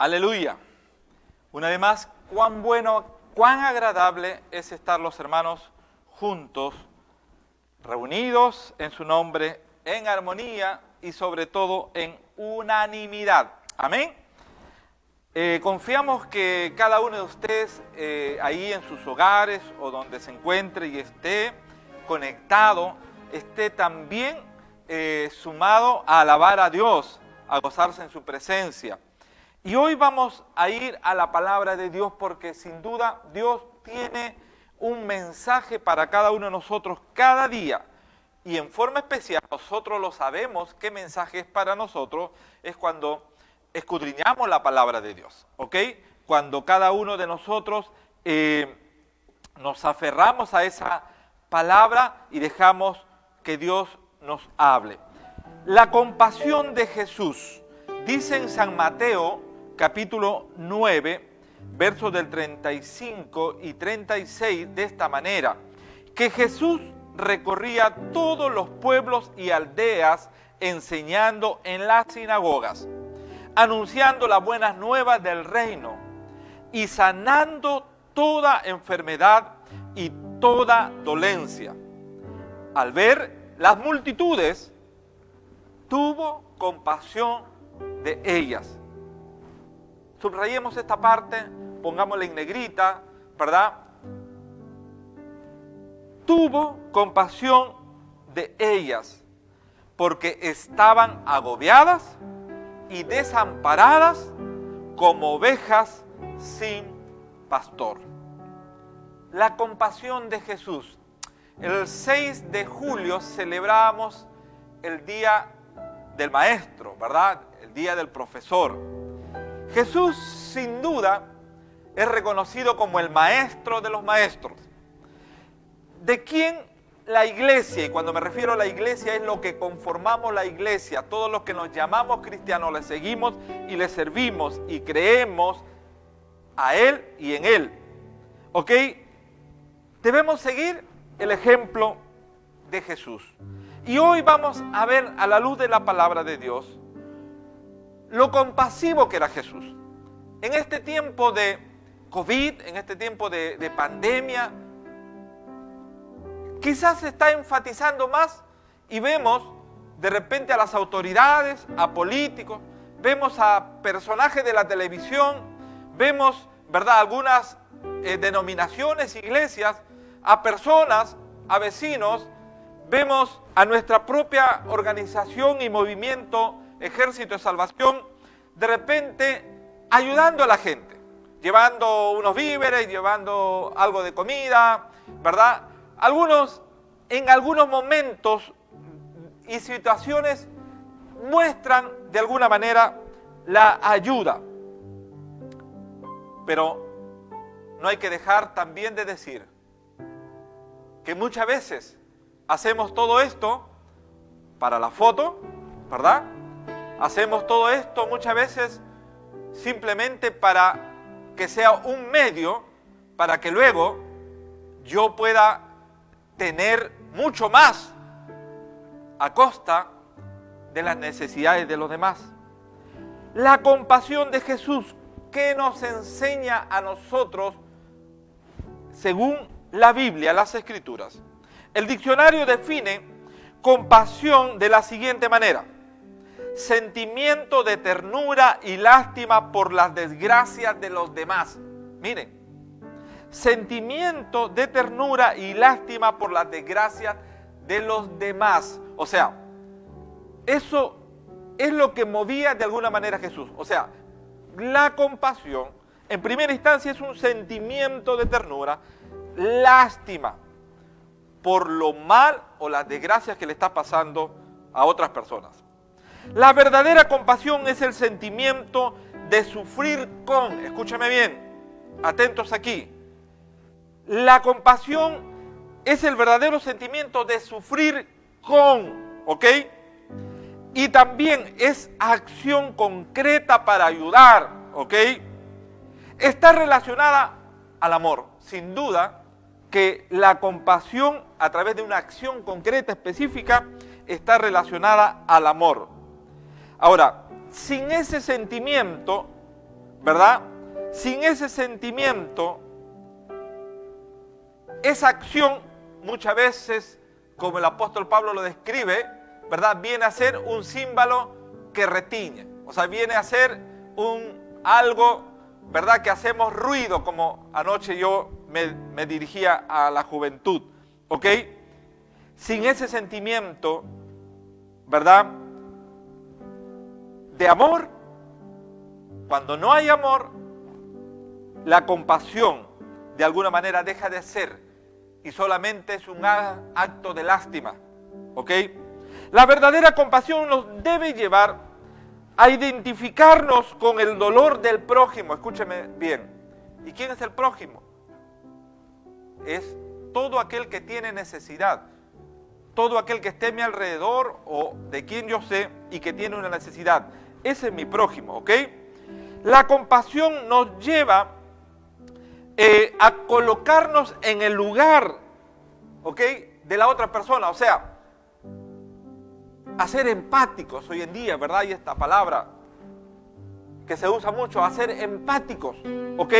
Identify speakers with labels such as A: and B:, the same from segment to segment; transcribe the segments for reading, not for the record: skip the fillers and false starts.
A: Aleluya. Una vez más, cuán bueno, cuán agradable es estar los hermanos juntos, reunidos en su nombre, en armonía y sobre todo en unanimidad. Amén. Confiamos que cada uno de ustedes ahí en sus hogares o donde se encuentre y esté conectado, esté también sumado a alabar a Dios, a gozarse en su presencia. Y hoy vamos a ir a la palabra de Dios porque sin duda Dios tiene un mensaje para cada uno de nosotros cada día. Y en forma especial nosotros lo sabemos qué mensaje es para nosotros, es cuando escudriñamos la palabra de Dios, ¿ok? Cuando cada uno de nosotros nos aferramos a esa palabra y dejamos que Dios nos hable. La compasión de Jesús, dice en San Mateo, capítulo 9, versos del 35 y 36, de esta manera, que Jesús recorría todos los pueblos y aldeas enseñando en las sinagogas, anunciando las buenas nuevas del reino y sanando toda enfermedad y toda dolencia. Al ver las multitudes, tuvo compasión de ellas. Subrayemos esta parte, pongámosla en negrita, ¿verdad? Tuvo compasión de ellas, porque estaban agobiadas y desamparadas como ovejas sin pastor. La compasión de Jesús. El 6 de julio celebramos el Día del Maestro, ¿verdad? El Día del Profesor. Jesús, sin duda, es reconocido como el Maestro de los Maestros. ¿De quién la iglesia? Y cuando me refiero a la iglesia es lo que conformamos la iglesia. Todos los que nos llamamos cristianos le seguimos y le servimos y creemos a Él y en Él. ¿Ok? Debemos seguir el ejemplo de Jesús. Y hoy vamos a ver a la luz de la palabra de Dios lo compasivo que era Jesús. En este tiempo de COVID, en este tiempo de pandemia, quizás se está enfatizando más y vemos de repente a las autoridades, a políticos, vemos a personajes de la televisión, vemos, ¿verdad?, algunas denominaciones, iglesias, a personas, a vecinos, vemos a nuestra propia organización y movimiento Ejército de Salvación, de repente ayudando a la gente, llevando unos víveres, llevando algo de comida, ¿verdad? Algunos, en algunos momentos y situaciones, muestran de alguna manera la ayuda. Pero no hay que dejar también de decir que muchas veces hacemos todo esto para la foto, ¿verdad? Hacemos todo esto muchas veces simplemente para que sea un medio para que luego yo pueda tener mucho más a costa de las necesidades de los demás. La compasión de Jesús, que nos enseña a nosotros según la Biblia, las Escrituras. El diccionario define compasión de la siguiente manera: sentimiento de ternura y lástima por las desgracias de los demás. Miren, sentimiento de ternura y lástima por las desgracias de los demás. O sea, eso es lo que movía de alguna manera a Jesús. O sea, la compasión, en primera instancia, es un sentimiento de ternura, lástima por lo mal o las desgracias que le está pasando a otras personas. La verdadera compasión es el sentimiento de sufrir con, escúchame bien, atentos aquí. La compasión es el verdadero sentimiento de sufrir con, ¿ok? Y también es acción concreta para ayudar, ¿ok? Está relacionada al amor. Sin duda que la compasión a través de una acción concreta, específica, está relacionada al amor. Ahora, sin ese sentimiento ¿verdad? Sin ese sentimiento, esa acción muchas veces, como el apóstol Pablo lo describe, ¿verdad? Viene a ser un símbolo que retiñe. O sea, viene a ser algo, ¿verdad? Que hacemos ruido, como anoche yo me dirigía a la juventud, ¿ok? Sin ese sentimiento, ¿verdad? De amor, cuando no hay amor, la compasión de alguna manera deja de ser y solamente es un acto de lástima, ¿ok? La verdadera compasión nos debe llevar a identificarnos con el dolor del prójimo. Escúcheme bien. ¿Y quién es el prójimo? Es todo aquel que tiene necesidad, todo aquel que esté a mi alrededor o de quien yo sé y que tiene una necesidad. Ese es mi prójimo, ¿ok? La compasión nos lleva a colocarnos en el lugar, ¿ok?, de la otra persona, o sea, a ser empáticos hoy en día, ¿verdad? Y esta palabra que se usa mucho, a ser empáticos, ¿ok?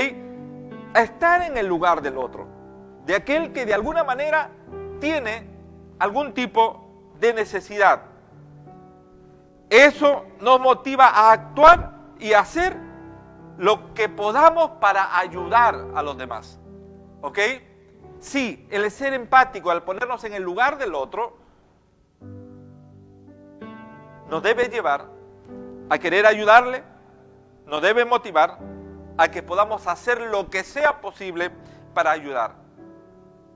A: A estar en el lugar del otro, de aquel que de alguna manera tiene algún tipo de necesidad. Eso nos motiva a actuar y a hacer lo que podamos para ayudar a los demás, ¿ok? Sí, el ser empático, al ponernos en el lugar del otro, nos debe llevar a querer ayudarle, nos debe motivar a que podamos hacer lo que sea posible para ayudar.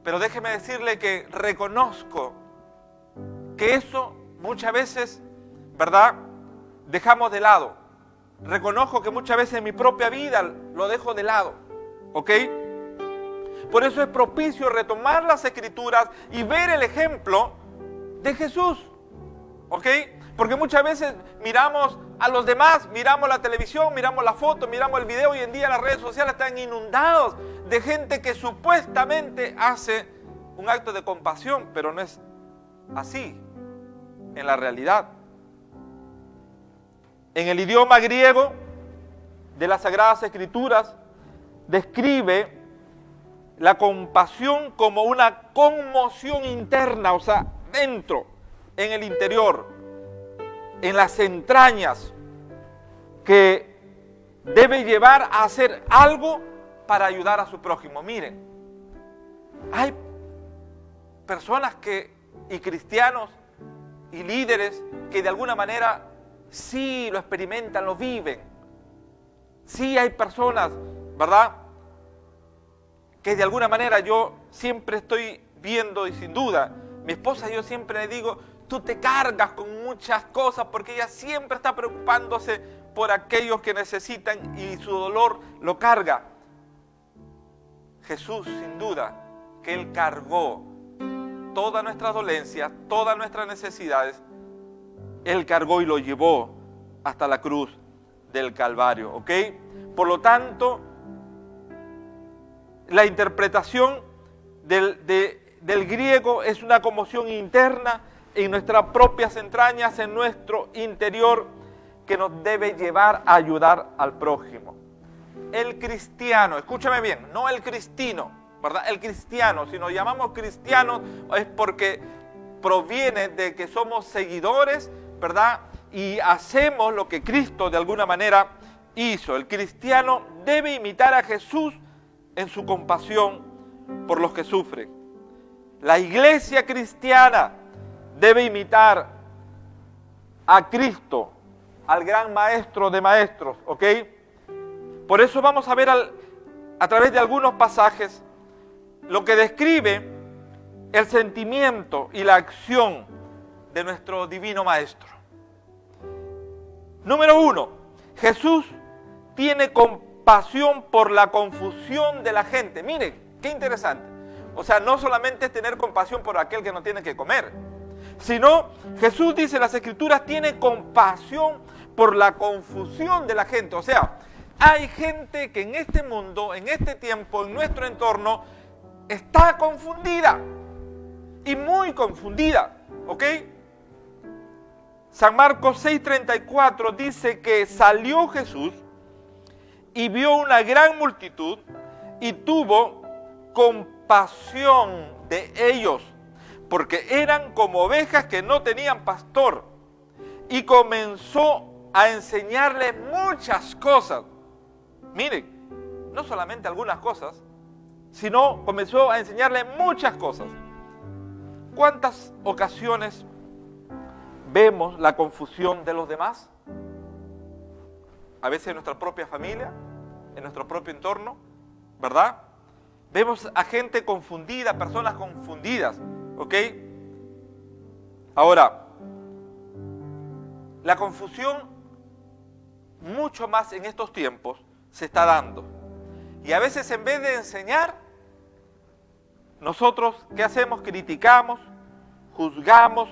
A: Pero déjeme decirle que reconozco que eso muchas veces, ¿verdad?, dejamos de lado. Reconozco que muchas veces en mi propia vida lo dejo de lado, ¿ok? Por eso es propicio retomar las Escrituras y ver el ejemplo de Jesús, ¿ok? Porque muchas veces miramos a los demás, miramos la televisión, miramos la foto, miramos el video. Hoy en día las redes sociales están inundados de gente que supuestamente hace un acto de compasión, pero no es así en la realidad. En el idioma griego de las Sagradas Escrituras describe la compasión como una conmoción interna, o sea, dentro, en el interior, en las entrañas, que debe llevar a hacer algo para ayudar a su prójimo. Miren, hay personas y cristianos y líderes que de alguna manera sí lo experimentan, lo viven. Sí hay personas, ¿verdad?, que de alguna manera yo siempre estoy viendo, y sin duda, mi esposa y yo siempre le digo, tú te cargas con muchas cosas porque ella siempre está preocupándose por aquellos que necesitan y su dolor lo carga. Jesús, sin duda, que Él cargó todas nuestras dolencias, todas nuestras necesidades, Él cargó y lo llevó hasta la cruz del Calvario, ¿ok? Por lo tanto, la interpretación del griego es una conmoción interna en nuestras propias entrañas, en nuestro interior, que nos debe llevar a ayudar al prójimo. El cristiano, escúchame bien, no el cristino, ¿verdad? El cristiano, si nos llamamos cristianos es porque proviene de que somos seguidores, ¿verdad?, y hacemos lo que Cristo de alguna manera hizo. El cristiano debe imitar a Jesús en su compasión por los que sufren. La iglesia cristiana debe imitar a Cristo, al gran maestro de maestros, ¿ok? Por eso vamos a ver a través de algunos pasajes lo que describe el sentimiento y la acción de nuestro divino maestro. Número 1, Jesús tiene compasión por la confusión de la gente. Miren, qué interesante. O sea, no solamente es tener compasión por aquel que no tiene que comer, sino Jesús dice en las Escrituras, tiene compasión por la confusión de la gente. O sea, hay gente que en este mundo, en este tiempo, en nuestro entorno, está confundida y muy confundida, ¿ok? San Marcos 6:34 dice que salió Jesús y vio una gran multitud y tuvo compasión de ellos, porque eran como ovejas que no tenían pastor, y comenzó a enseñarles muchas cosas. Miren, no solamente algunas cosas, sino comenzó a enseñarles muchas cosas. ¿Cuántas ocasiones vemos la confusión de los demás? A veces en nuestra propia familia, en nuestro propio entorno, ¿verdad? Vemos a gente confundida, personas confundidas, ¿ok? Ahora, la confusión mucho más en estos tiempos se está dando. Y a veces en vez de enseñar, nosotros, ¿qué hacemos? Criticamos, juzgamos,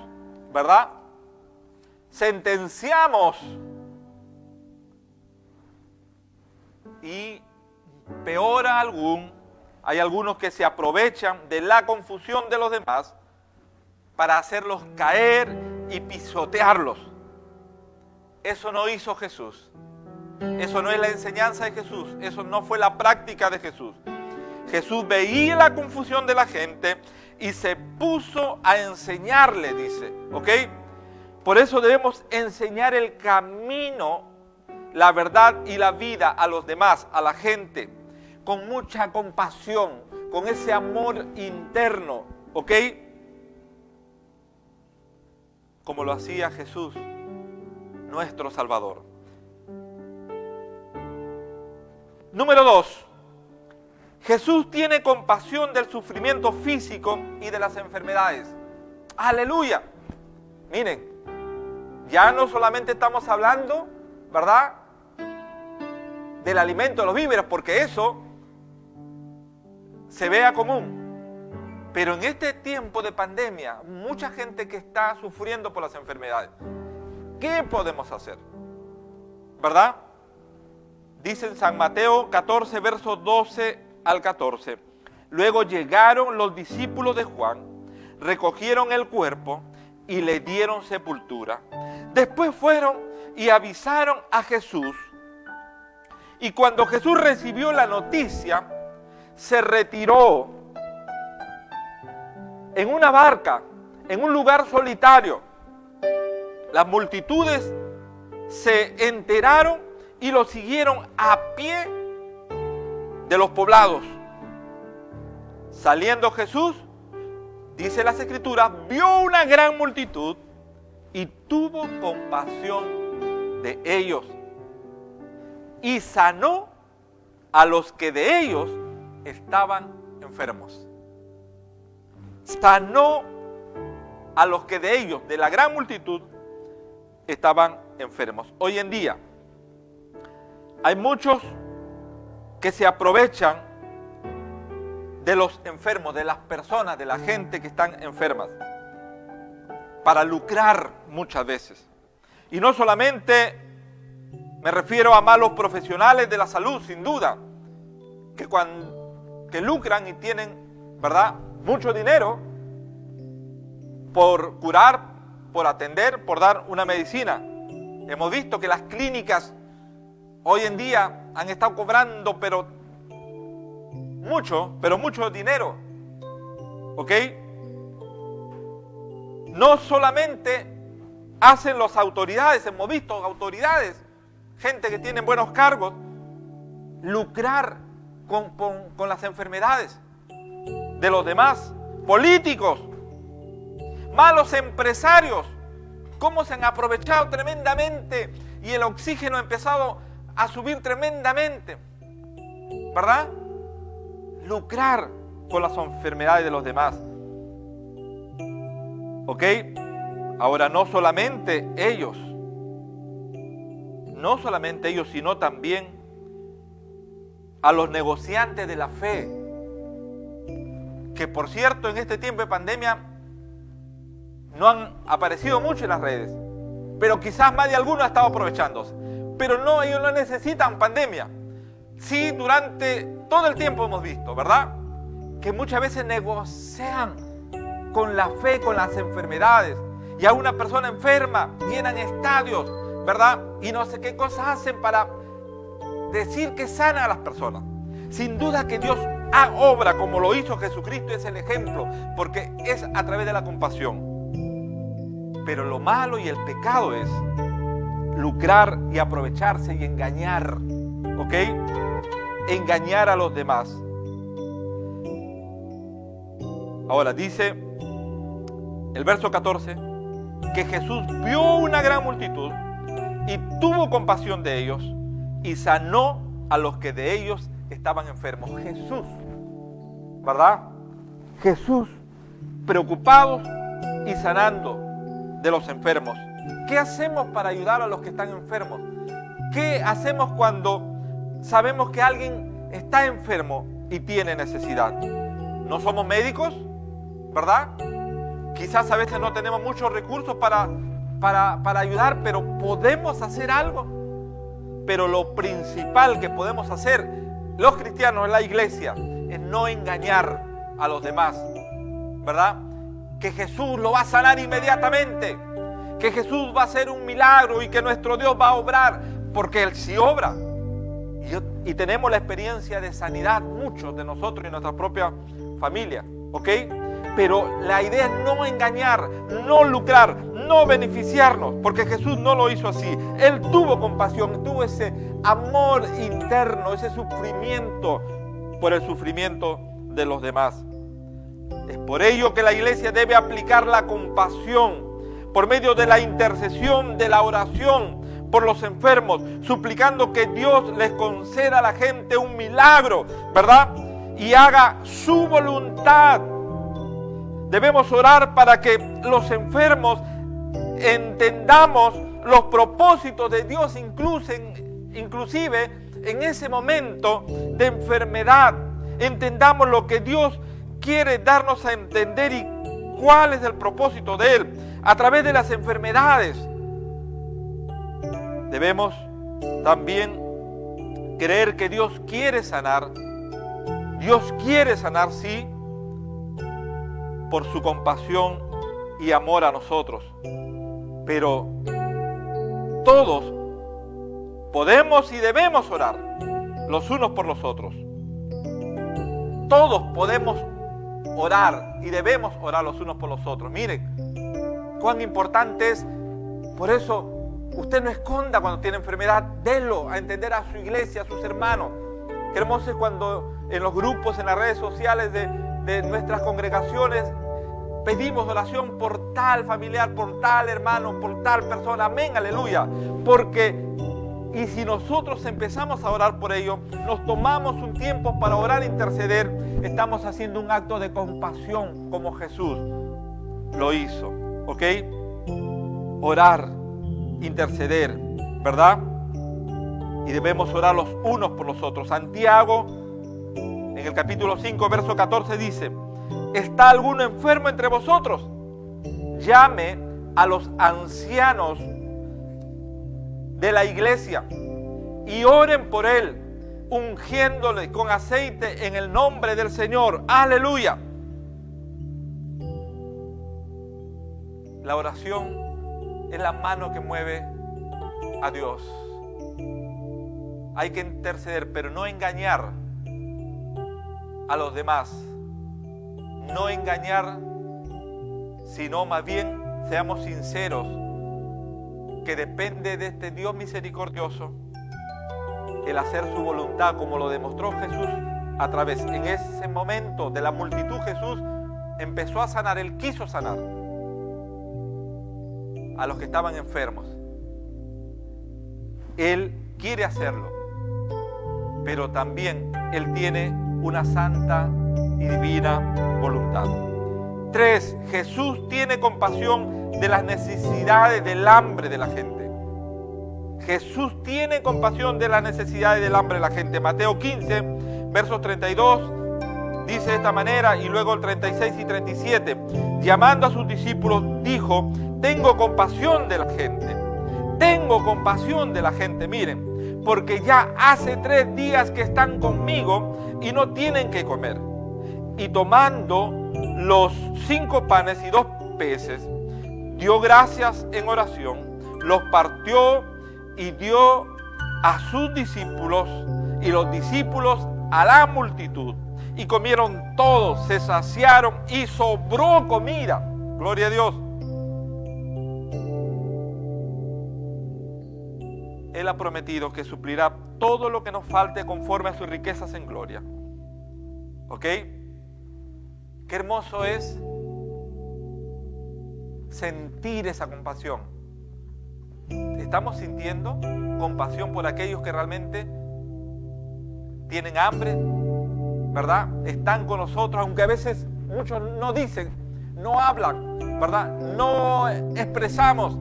A: ¿verdad? Sentenciamos. Y peor aún, hay algunos que se aprovechan de la confusión de los demás para hacerlos caer y pisotearlos. Eso no hizo Jesús. Eso no es la enseñanza de Jesús. Eso no fue la práctica de Jesús. Jesús veía la confusión de la gente y se puso a enseñarle, dice, ¿ok? Por eso debemos enseñar el camino, la verdad y la vida a los demás, a la gente, con mucha compasión, con ese amor interno, ¿ok? Como lo hacía Jesús, nuestro Salvador. Número 2. Jesús tiene compasión del sufrimiento físico y de las enfermedades. ¡Aleluya! Miren, ya no solamente estamos hablando, ¿verdad?, del alimento, de los víveres, porque eso se vea común. Pero en este tiempo de pandemia, mucha gente que está sufriendo por las enfermedades. ¿Qué podemos hacer? ¿Verdad? Dice en San Mateo 14, versos 12 al 14. Luego llegaron los discípulos de Juan, recogieron el cuerpo y le dieron sepultura. Después fueron y avisaron a Jesús. Y cuando Jesús recibió la noticia, se retiró en una barca, en un lugar solitario. Las multitudes se enteraron y lo siguieron a pie de los poblados. Saliendo Jesús, dice las Escrituras, vio una gran multitud y tuvo compasión de ellos y sanó a los que de ellos estaban enfermos. Sanó a los que de ellos, de la gran multitud, estaban enfermos. Hoy en día hay muchos que se aprovechan de los enfermos, de las personas, de la gente que están enfermas, para lucrar muchas veces. Y no solamente me refiero a malos profesionales de la salud, sin duda, que lucran y tienen, ¿verdad?, mucho dinero por curar, por atender, por dar una medicina. Hemos visto que las clínicas hoy en día han estado cobrando, pero mucho dinero, ¿ok? No solamente hacen las autoridades, hemos visto autoridades, gente que tiene buenos cargos, lucrar con las enfermedades de los demás, políticos, malos empresarios, cómo se han aprovechado tremendamente y el oxígeno ha empezado a subir tremendamente, ¿verdad? Lucrar con las enfermedades de los demás. ¿Ok? Ahora no solamente ellos, sino también a los negociantes de la fe, que por cierto en este tiempo de pandemia no han aparecido mucho en las redes, pero quizás más de alguno ha estado aprovechándose. Pero no, ellos no necesitan pandemia. Sí, durante todo el tiempo hemos visto, ¿verdad?, que muchas veces negocian con la fe, con las enfermedades. Y a una persona enferma llenan estadios, ¿verdad?, y no sé qué cosas hacen para decir que sana a las personas. Sin duda que Dios obra como lo hizo Jesucristo, es el ejemplo, porque es a través de la compasión. Pero lo malo y el pecado es lucrar y aprovecharse y engañar, ¿ok? Engañar a los demás. Ahora dice el verso 14 que Jesús vio una gran multitud y tuvo compasión de ellos y sanó a los que de ellos estaban enfermos. Jesús, ¿verdad? Jesús preocupados y sanando de los enfermos. ¿Qué hacemos para ayudar a los que están enfermos? ¿Qué hacemos cuando sabemos que alguien está enfermo y tiene necesidad? No somos médicos, ¿verdad? Quizás a veces no tenemos muchos recursos para ayudar, pero podemos hacer algo. Pero lo principal que podemos hacer los cristianos en la iglesia es no engañar a los demás, ¿verdad? Que Jesús lo va a sanar inmediatamente, que Jesús va a hacer un milagro y que nuestro Dios va a obrar, porque Él sí obra. Y tenemos la experiencia de sanidad, muchos de nosotros y nuestra propia familia, ¿ok? Pero la idea es no engañar, no lucrar, no beneficiarnos, porque Jesús no lo hizo así. Él tuvo compasión, tuvo ese amor interno, ese sufrimiento por el sufrimiento de los demás. Es por ello que la iglesia debe aplicar la compasión por medio de la intercesión, de la oración por los enfermos, suplicando que Dios les conceda a la gente un milagro, ¿verdad? Y haga su voluntad. Debemos orar para que los enfermos entendamos los propósitos de Dios, inclusive en ese momento de enfermedad. Entendamos lo que Dios quiere darnos a entender y cuál es el propósito de Él a través de las enfermedades. Debemos también creer que Dios quiere sanar. Dios quiere sanar, sí, por su compasión y amor a nosotros. Pero todos podemos y debemos orar los unos por los otros. Todos podemos orar y debemos orar los unos por los otros. Miren cuán importante es. Por eso usted no esconda cuando tiene enfermedad, délo a entender a su iglesia, a sus hermanos. Qué hermoso es cuando en los grupos, en las redes sociales de nuestras congregaciones pedimos oración por tal familiar, por tal hermano, por tal persona. Amén, aleluya. Y si nosotros empezamos a orar por ello, nos tomamos un tiempo para orar e interceder, estamos haciendo un acto de compasión como Jesús lo hizo, ¿ok? Orar, interceder, ¿verdad? Y debemos orar los unos por los otros. Santiago, en el capítulo 5, verso 14 dice: ¿está alguno enfermo entre vosotros? Llame a los ancianos de la iglesia y oren por él, ungiéndole con aceite en el nombre del Señor. Aleluya. La oración es la mano que mueve a Dios. Hay que interceder, pero no engañar a los demás. No engañar, sino más bien seamos sinceros, que depende de este Dios misericordioso el hacer su voluntad, como lo demostró Jesús a través. En ese momento de la multitud, Jesús empezó a sanar. Él quiso sanar a los que estaban enfermos. Él quiere hacerlo, pero también Él tiene una santa y divina voluntad. 3. Jesús tiene compasión de las necesidades, del hambre de la gente. Jesús tiene compasión de las necesidades del hambre de la gente. Mateo 15, versos 32, dice de esta manera, y luego el 36 y 37. Llamando a sus discípulos, dijo: tengo compasión de la gente. Tengo compasión de la gente, miren, porque ya hace 3 días que están conmigo y no tienen que comer. Y tomando los 5 panes y 2 peces, dio gracias en oración, los partió y dio a sus discípulos y los discípulos a la multitud. Y comieron todos, se saciaron y sobró comida. Gloria a Dios. Él ha prometido que suplirá todo lo que nos falte conforme a sus riquezas en gloria. ¿Ok? Qué hermoso es sentir esa compasión. Estamos sintiendo compasión por aquellos que realmente tienen hambre, ¿verdad? Están con nosotros, aunque a veces muchos no dicen, no hablan, ¿verdad? No expresamos,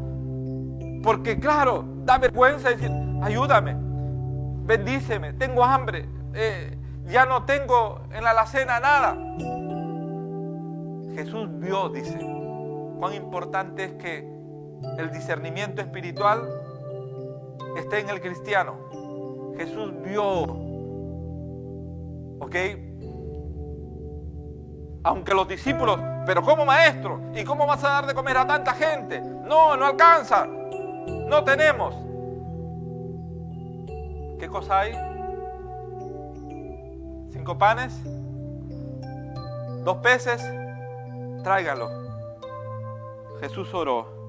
A: porque claro, da vergüenza decir, ayúdame, bendíceme, tengo hambre, ya no tengo en la alacena nada. Jesús vio, dice, cuán importante es que el discernimiento espiritual esté en el cristiano. Jesús vio, ¿ok? Aunque los discípulos, pero ¿cómo, maestro? ¿Y cómo vas a dar de comer a tanta gente? No, no alcanza, no tenemos. ¿Qué cosa hay? 5 panes, 2 peces, tráiganlo. Jesús oró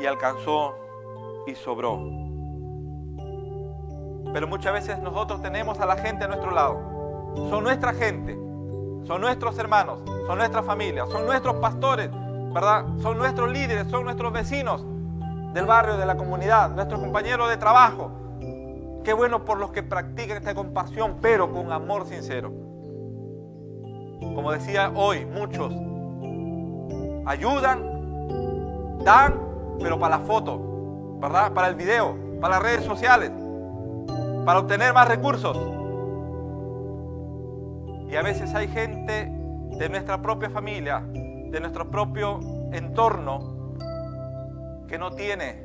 A: y alcanzó y sobró. Pero muchas veces nosotros tenemos a la gente a nuestro lado. Son nuestra gente, son nuestros hermanos, son nuestra familia, son nuestros pastores, ¿verdad? Son nuestros líderes, son nuestros vecinos del barrio, de la comunidad, nuestros compañeros de trabajo. Qué bueno por los que practican esta compasión, pero con amor sincero. Como decía hoy, muchos ayudan, dan, pero para la foto, ¿verdad? Para el video, para las redes sociales, para obtener más recursos. Y a veces hay gente de nuestra propia familia, de nuestro propio entorno, que no tiene.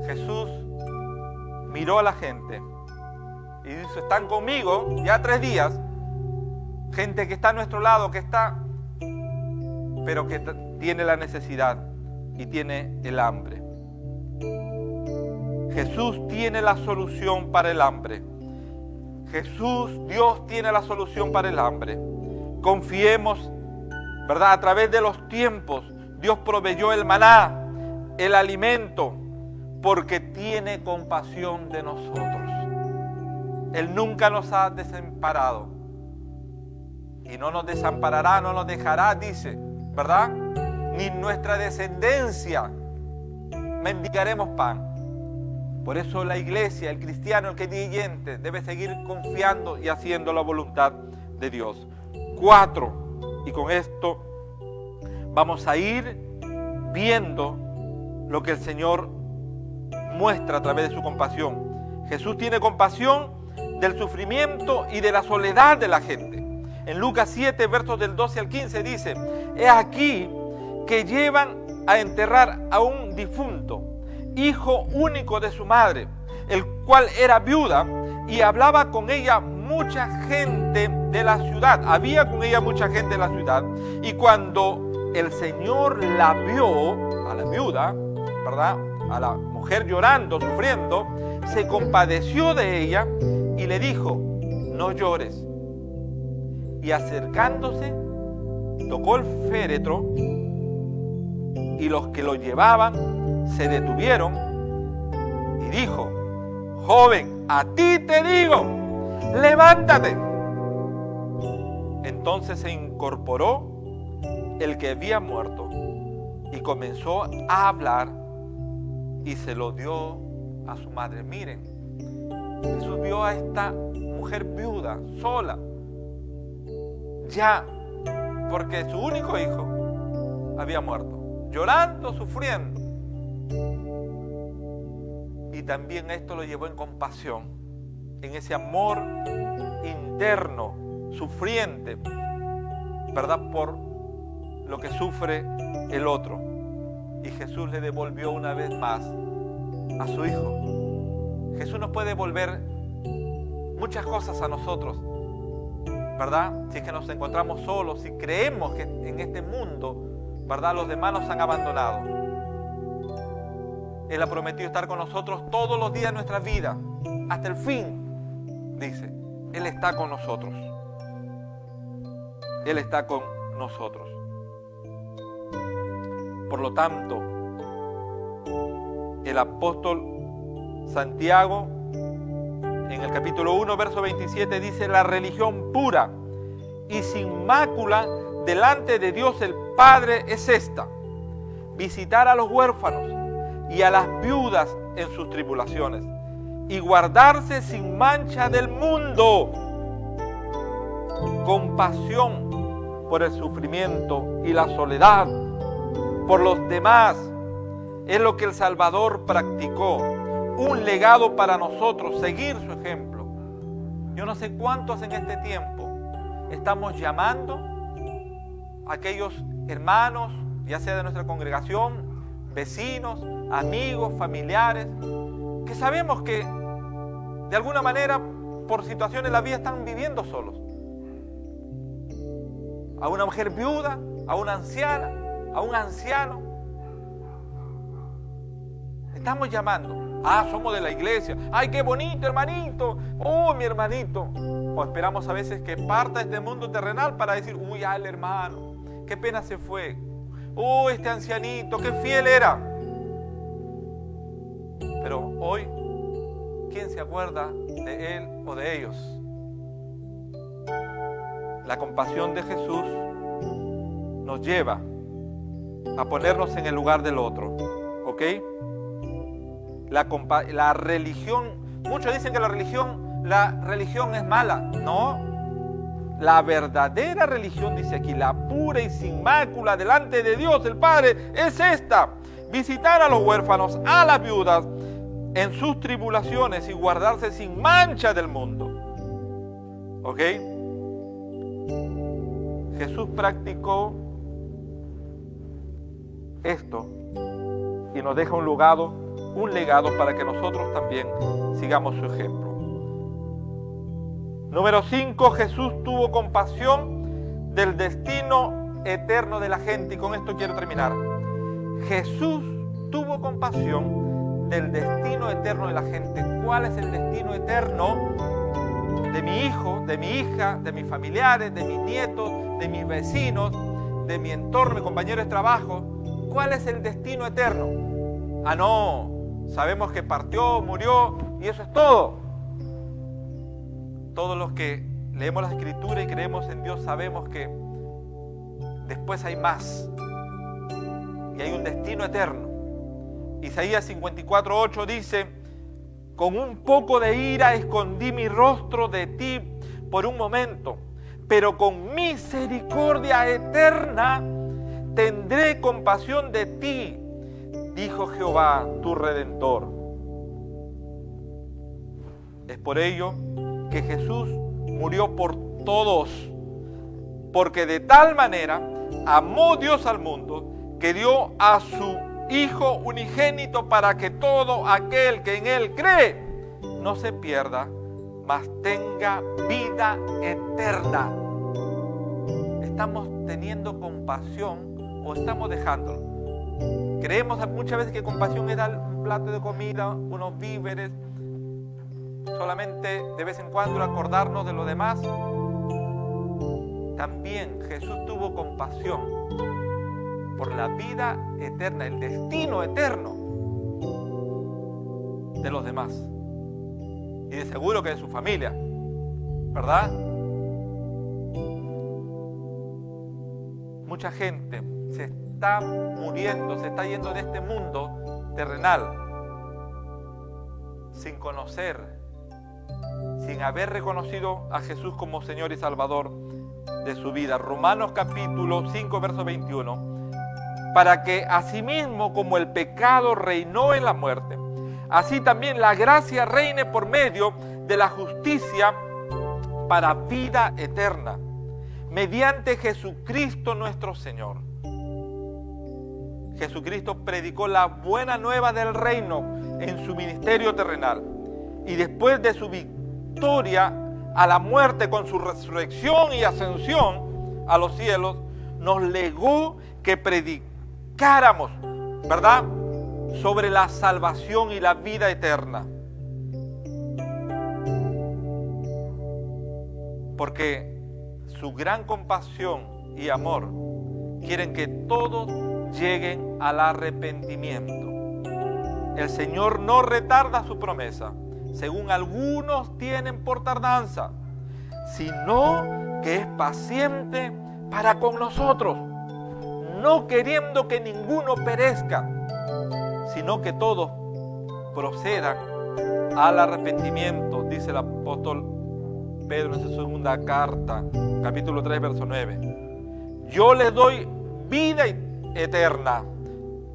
A: Jesús miró a la gente y dice, están conmigo ya 3 días, gente que está a nuestro lado, que está, pero que tiene la necesidad y tiene el hambre. Jesús tiene la solución para el hambre. Jesús, Dios tiene la solución para el hambre. Confiemos, ¿verdad? A través de los tiempos, Dios proveyó el maná, el alimento, porque tiene compasión de nosotros. Él nunca nos ha desamparado. Y no nos desamparará, no nos dejará, dice, ¿verdad? Ni nuestra descendencia mendigaremos pan. Por eso la iglesia, el cristiano, el creyente debe seguir confiando y haciendo la voluntad de Dios. 4, y con esto vamos a ir viendo lo que el Señor muestra a través de su compasión. Jesús tiene compasión del sufrimiento y de la soledad de la gente. En Lucas 7, versos del 12 al 15 dice, he aquí que llevan a enterrar a un difunto, hijo único de su madre, el cual era viuda, y hablaba con ella mucha gente de la ciudad. Había con ella mucha gente de la ciudad. Y cuando el Señor la vio, a la viuda, ¿verdad?, a la mujer llorando, sufriendo, se compadeció de ella y le dijo, no llores. Y acercándose, tocó el féretro, y los que lo llevaban se detuvieron y dijo, joven, a ti te digo, levántate. Entonces se incorporó el que había muerto y comenzó a hablar y se lo dio a su madre. Miren, Jesús vio a esta mujer viuda, sola, ya, porque su único hijo había muerto, llorando, sufriendo. Y también esto lo llevó en compasión, en ese amor interno, sufriente, ¿verdad?, por lo que sufre el otro. Y Jesús le devolvió una vez más a su hijo. Jesús nos puede devolver muchas cosas a nosotros, ¿verdad? Si es que nos encontramos solos, si creemos que en este mundo, ¿verdad?, los demás nos han abandonado. Él ha prometido estar con nosotros todos los días de nuestra vida, hasta el fin, dice. Él está con nosotros. Él está con nosotros. Por lo tanto, el apóstol Santiago, en el capítulo 1, verso 27, dice: la religión pura y sin mácula delante de Dios el Padre es esta: visitar a los huérfanos y a las viudas en sus tribulaciones, y guardarse sin mancha del mundo, compasión por el sufrimiento y la soledad, por los demás. Es lo que el Salvador practicó, un legado para nosotros, seguir su ejemplo. Yo no sé cuántos en este tiempo estamos llamando a aquellos hermanos, ya sea de nuestra congregación, vecinos, amigos, familiares, que sabemos que de alguna manera por situaciones de la vida están viviendo solos. A una mujer viuda, a una anciana, a un anciano. Estamos llamando. Ah, somos de la iglesia. Ay, qué bonito, hermanito. Oh, mi hermanito. O esperamos a veces que parta este mundo terrenal para decir: uy, al hermano, qué pena se fue. Oh, este ancianito, qué fiel era. Pero hoy, ¿quién se acuerda de él o de ellos? La compasión de Jesús nos lleva a ponernos en el lugar del otro, ¿ok? La religión, muchos dicen que la religión es mala. No, la verdadera religión, dice aquí, la pura y sin mácula delante de Dios el Padre, es esta: visitar a los huérfanos, a las viudas en sus tribulaciones y guardarse sin mancha del mundo. ¿Ok? Jesús practicó esto y nos deja un legado para que nosotros también sigamos su ejemplo. Número 5, Jesús tuvo compasión del destino eterno de la gente, y con esto quiero terminar. Jesús tuvo compasión del destino eterno de la gente. ¿Cuál es el destino eterno de mi hijo, de mi hija, de mis familiares, de mis nietos, de mis vecinos, de mi entorno, mi compañero de trabajo? ¿Cuál es el destino eterno? Ah, no, sabemos que partió, murió y eso es todo. Todos los que leemos la Escritura y creemos en Dios sabemos que después hay más y hay un destino eterno. Isaías 54:8 dice: con un poco de ira escondí mi rostro de ti por un momento, pero con misericordia eterna tendré compasión de ti, dijo Jehová, tu Redentor. Es por ello que Jesús murió por todos, porque de tal manera amó Dios al mundo que dio a su Hijo unigénito para que todo aquel que en Él cree no se pierda, mas tenga vida eterna. ¿Estamos teniendo compasión o estamos dejándolo? Creemos muchas veces que compasión es dar un plato de comida, unos víveres, solamente de vez en cuando acordarnos de lo demás. También Jesús tuvo compasión por la vida eterna, el destino eterno de los demás. Y de seguro que de su familia, ¿verdad? Mucha gente se está muriendo, se está yendo de este mundo terrenal sin conocer, sin haber reconocido a Jesús como Señor y Salvador de su vida. Romanos capítulo 5, verso 21. Para que asimismo como el pecado reinó en la muerte, así también la gracia reine por medio de la justicia para vida eterna, mediante Jesucristo nuestro Señor. Jesucristo predicó la buena nueva del reino en su ministerio terrenal, y después de su victoria a la muerte con su resurrección y ascensión a los cielos, nos legó que predicáramos, ¿verdad?, sobre la salvación y la vida eterna. Porque su gran compasión y amor quieren que todos lleguen al arrepentimiento. El Señor no retarda su promesa, según algunos tienen por tardanza, sino que es paciente para con nosotros, no queriendo que ninguno perezca, sino que todos procedan al arrepentimiento, dice el apóstol Pedro en su segunda carta, capítulo 3, verso 9. Yo les doy vida eterna,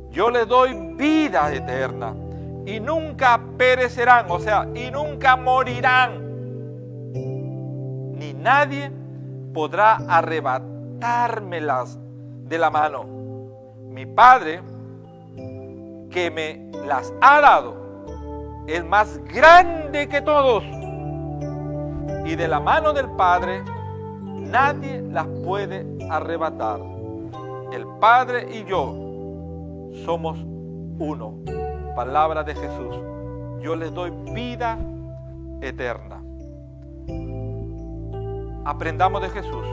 A: yo les doy vida eterna, y nunca perecerán, o sea, y nunca morirán, ni nadie podrá arrebatármelas de la mano. Mi Padre, que me las ha dado, es más grande que todos, y de la mano del Padre nadie las puede arrebatar. El Padre y yo somos uno. Palabra de Jesús. Yo les doy vida eterna. Aprendamos de Jesús.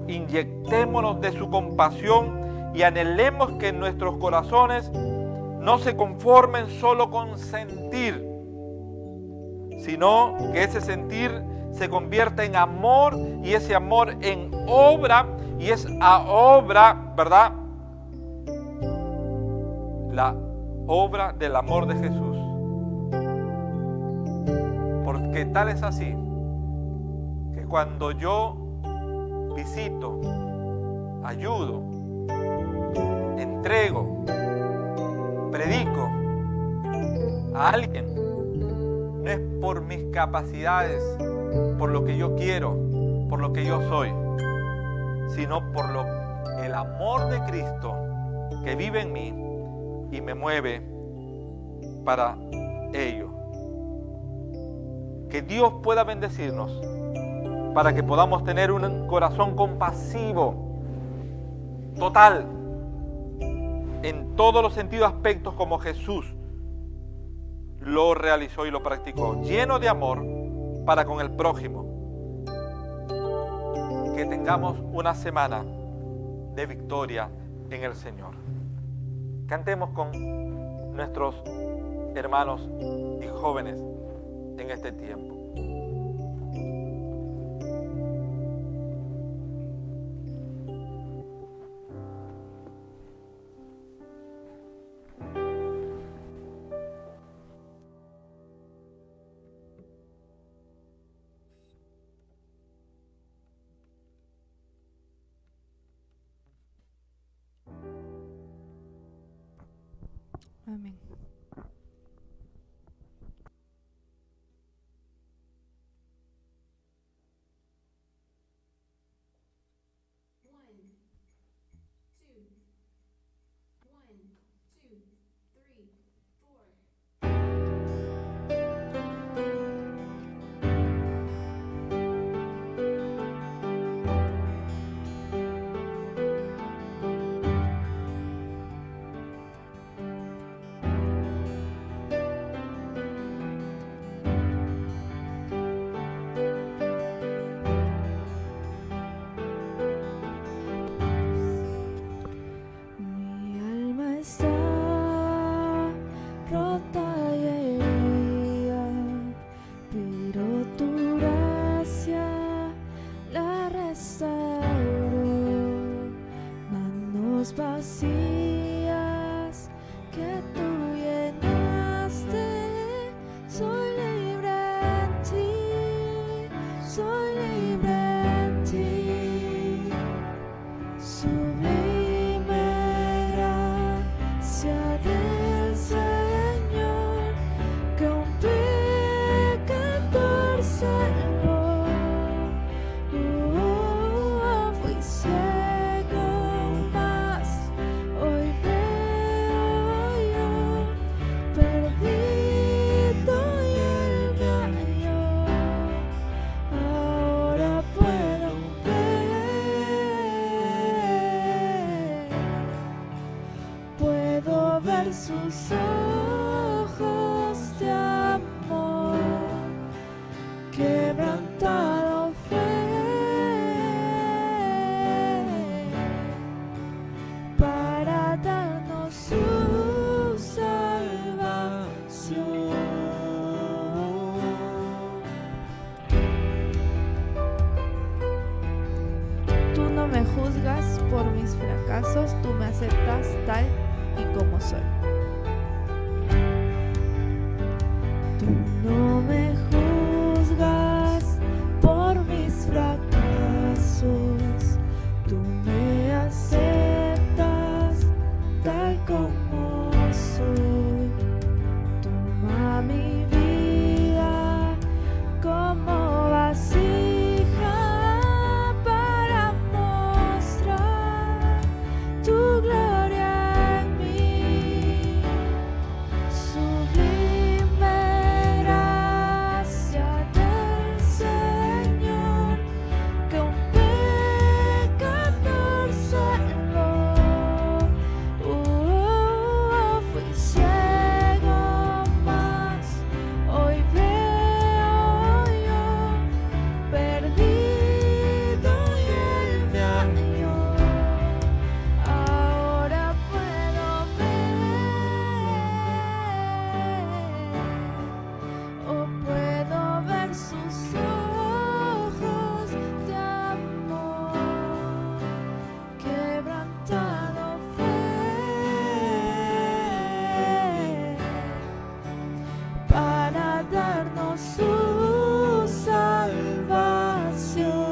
A: Inyectémonos de su compasión y anhelemos que nuestros corazones no se conformen solo con sentir, sino que ese sentir se convierta en amor y ese amor en obra, y es a obra, ¿verdad? La obra del amor de Jesús. Porque tal es así, que cuando yo visito, ayudo, entrego, predico a alguien, no es por mis capacidades, por lo que yo quiero, por lo que yo soy, sino por el amor de Cristo que vive en mí y me mueve para ello. Que Dios pueda bendecirnos para que podamos tener un corazón compasivo, total, en todos los sentidos, aspectos, como Jesús lo realizó y lo practicó, lleno de amor para con el prójimo. Que tengamos una semana de victoria en el Señor. Cantemos con nuestros hermanos y jóvenes en este tiempo.
B: Amén. quebrantado fue para darnos su salvación. Tú no me juzgas por mis fracasos, tú me aceptas tal y como soy. Tú no me juzgas por mis fracasos, tú me aceptas tal como soy. Toma mi vida como vasija para mostrar tu gloria en mí. Sublime gracia del Señor, que un pecador salvó. Fui ciego, mas hoy veo yo, perdido y Él me halló. Ahora puedo ver sus ojos de amor. Quebrantado fue para darnos su salvación.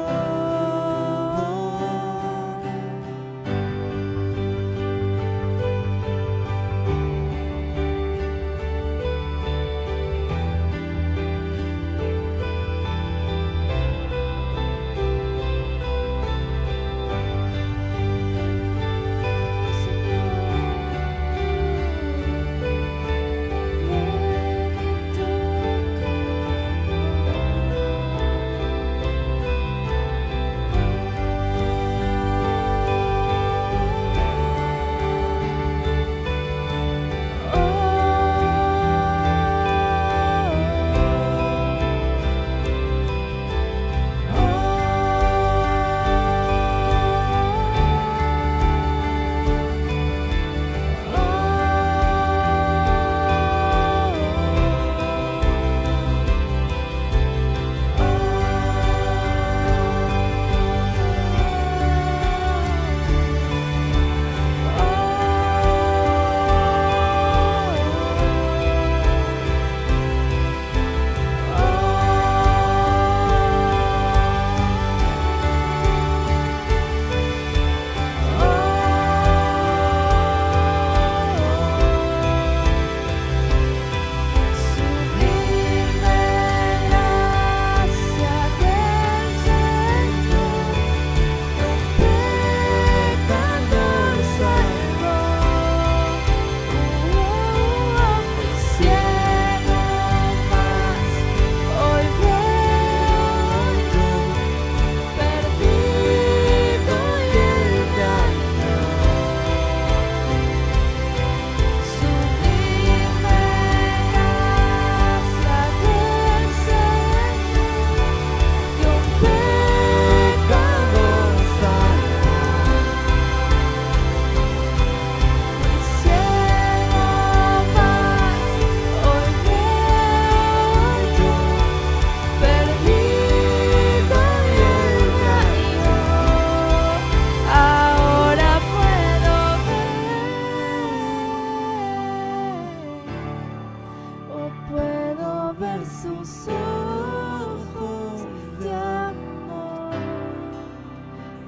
B: Sus ojos de amor.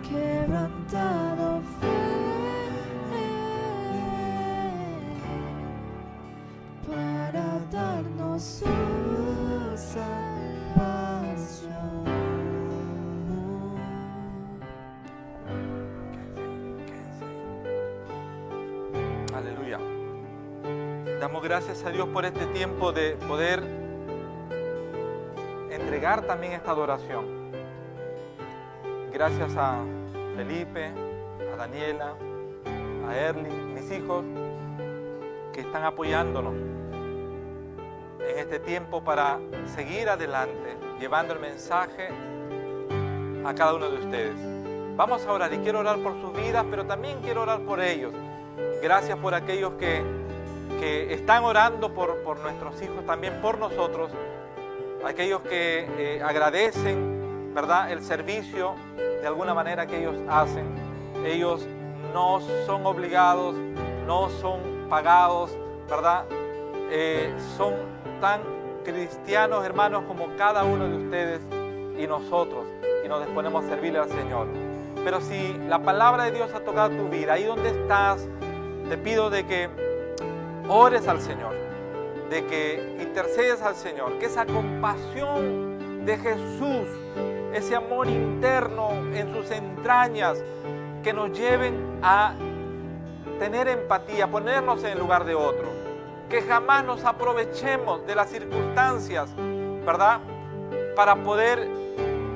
B: Quebrantado fue para darnos su salvación.
A: Aleluya. Damos gracias a Dios por este tiempo de poder entregar también esta adoración. Gracias a Felipe, a Daniela, a Erling, mis hijos, que están apoyándonos en este tiempo para seguir adelante llevando el mensaje a cada uno de ustedes. Vamos a orar y quiero orar por sus vidas, pero también quiero orar por ellos. Gracias por aquellos que están orando por nuestros hijos, también por nosotros. Aquellos que agradecen, ¿verdad?, el servicio de alguna manera que ellos hacen. Ellos no son obligados, no son pagados, ¿verdad? Son tan cristianos, hermanos, como cada uno de ustedes y nosotros, y nos disponemos a servirle al Señor. Pero si la palabra de Dios ha tocado tu vida, ahí donde estás, te pido de que ores al Señor, de que intercedes al Señor, que esa compasión de Jesús, ese amor interno en sus entrañas, que nos lleven a tener empatía, ponernos en el lugar de otro, que jamás nos aprovechemos de las circunstancias, ¿verdad?, para poder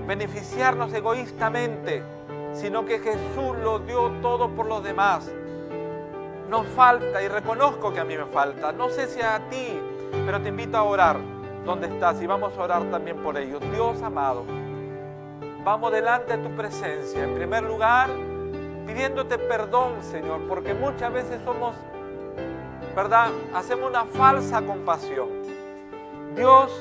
A: beneficiarnos egoístamente, sino que Jesús lo dio todo por los demás. Nos falta, y reconozco que a mí me falta, no sé si a ti, pero te invito a orar donde estás y vamos a orar también por ellos. Dios amado, vamos delante de tu presencia, en primer lugar, pidiéndote perdón, Señor, porque muchas veces somos, ¿verdad?, hacemos una falsa compasión. Dios,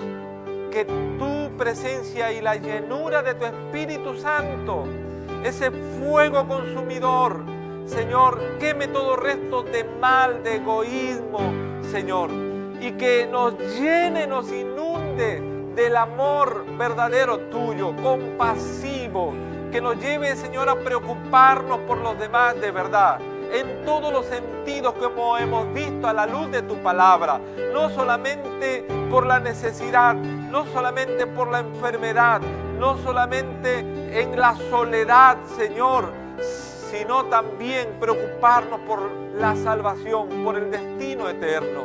A: que tu presencia y la llenura de tu Espíritu Santo, ese fuego consumidor, Señor, queme todo resto de mal, de egoísmo, Señor, y que nos llene, nos inunde del amor verdadero tuyo, compasivo, que nos lleve, Señor, a preocuparnos por los demás de verdad, en todos los sentidos como hemos visto a la luz de tu palabra, no solamente por la necesidad, no solamente por la enfermedad, no solamente en la soledad, Señor, sino también preocuparnos por la salvación, por el destino eterno.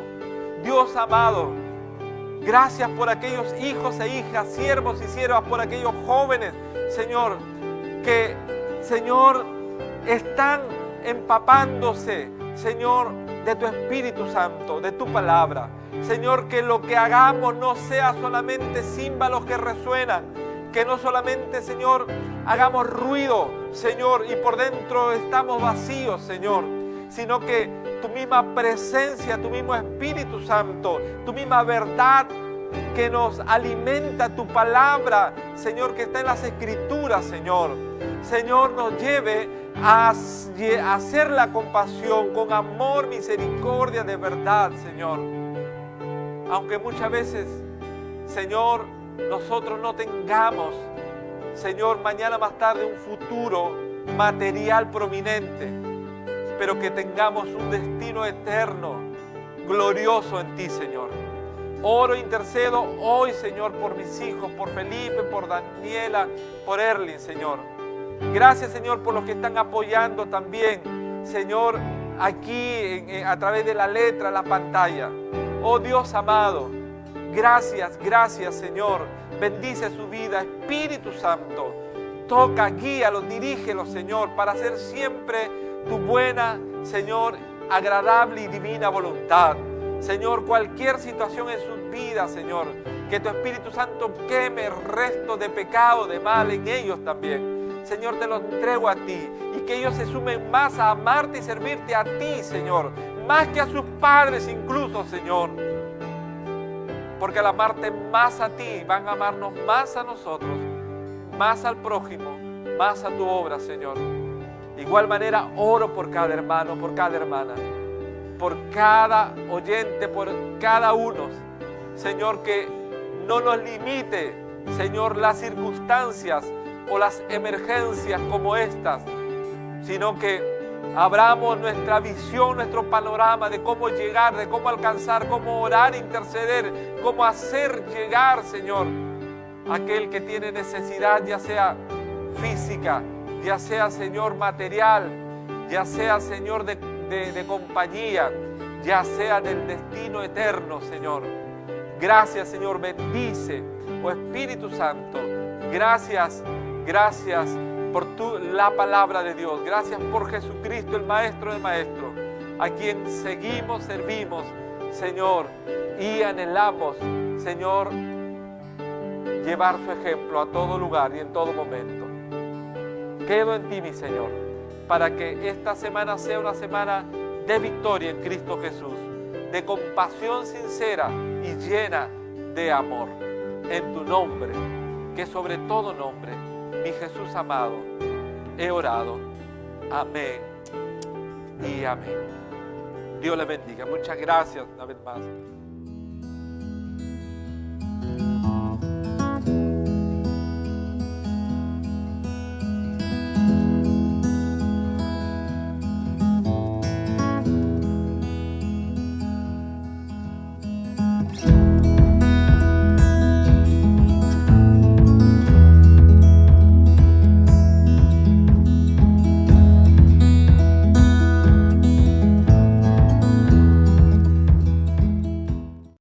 A: Dios amado, gracias por aquellos hijos e hijas, siervos y siervas, por aquellos jóvenes, Señor, que, Señor, están empapándose, Señor, de tu Espíritu Santo, de tu palabra. Señor, que lo que hagamos no sea solamente címbalos que resuenan, que no solamente, Señor, hagamos ruido, Señor, y por dentro estamos vacíos, Señor, sino que tu misma presencia, tu mismo Espíritu Santo, tu misma verdad que nos alimenta, tu palabra, Señor, que está en las Escrituras, Señor, nos lleve a hacer la compasión con amor, misericordia de verdad, Señor. Aunque muchas veces, Señor, nosotros no tengamos, Señor, mañana más tarde un futuro material prominente, pero que tengamos un destino eterno, glorioso en ti, Señor. Oro, intercedo hoy, Señor, por mis hijos, por Felipe, por Daniela, por Erling, Señor. Gracias, Señor, por los que están apoyando también, Señor, aquí a través de la letra, la pantalla. Oh Dios amado, gracias, gracias, Señor. Bendice su vida, Espíritu Santo. Toca, guíalos, dirígelos, Señor, para hacer siempre tu buena, Señor, agradable y divina voluntad. Señor, cualquier situación en sus vidas, Señor, que tu Espíritu Santo queme el resto de pecado, de mal en ellos también. Señor, te lo entrego a ti y que ellos se sumen más a amarte y servirte a ti, Señor, más que a sus padres incluso, Señor. Porque al amarte más a ti, van a amarnos más a nosotros, más al prójimo, más a tu obra, Señor. De igual manera, oro por cada hermano, por cada hermana, por cada oyente, por cada uno, Señor, que no nos limite, Señor, las circunstancias o las emergencias como estas, sino que abramos nuestra visión, nuestro panorama de cómo llegar, de cómo alcanzar, cómo orar, interceder, cómo hacer llegar, Señor, aquel que tiene necesidad, ya sea física, ya sea, Señor, material, ya sea, Señor, de compañía, ya sea del destino eterno, Señor. Gracias, Señor, bendice, oh Espíritu Santo, gracias por la palabra de Dios, gracias por Jesucristo, el Maestro de Maestros, a quien seguimos, servimos, Señor, y anhelamos, Señor, llevar su ejemplo a todo lugar y en todo momento. Quedo en ti, mi Señor, para que esta semana sea una semana de victoria en Cristo Jesús, de compasión sincera y llena de amor. En tu nombre, que sobre todo nombre, mi Jesús amado, he orado. Amén y amén. Dios le bendiga. Muchas gracias una vez más.